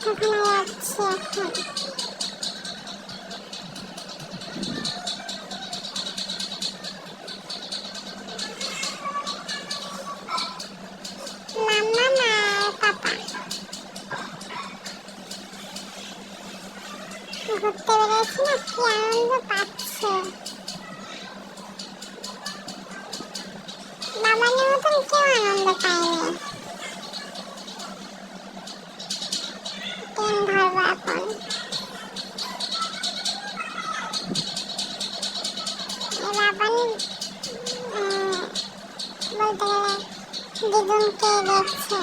ডাক্তারখানায় যাচ্ছি এখন। মাম্মা না পাপা ঘুরতে বেরিয়েছি না, কি আনন্দ পাচ্ছে। বাবানের মতন কেউ আনন্দ পায়নি। ট্রেন ধরবো এখন। বাবান বলতে গেলে দিদুনকে দেখছে।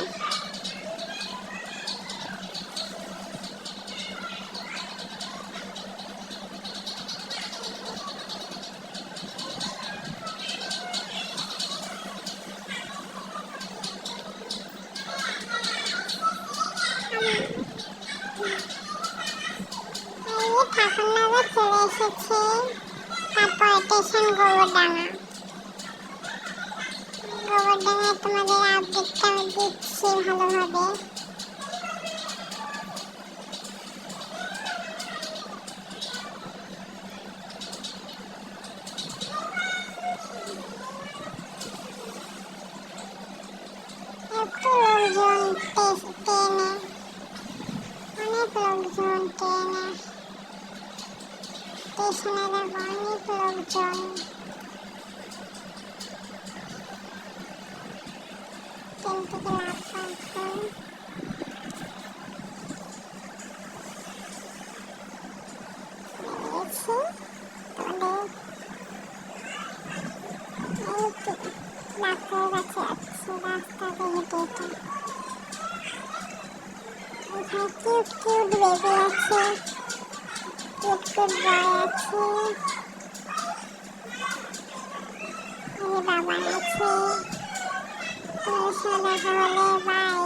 ঠাকুরনগর চলে এসেছে, তারপর স্টেশন গোবরডাঙ্গা। গোবরডাঙ্গায় তোমাদের আপডেটটা দিচ্ছি ভালোভাবে। একটু লোকজন ট্রেনে, অনেক লোকজন ট্রেনে, স্টেশনে দেখো অনেক লোকজন। ট্রেন থেকে নামবো এখন। বেরিয়েছি তোমাদের ডাক্তারের কাছে যাচ্ছি, রাস্তাতে হেঁটে হেঁটে। এখানে কিউট কিউট বেবি আছে, কিউট কিউট বয় আছে, বাবা আছে। তোমাদের সাথে দেখা হলে বাই।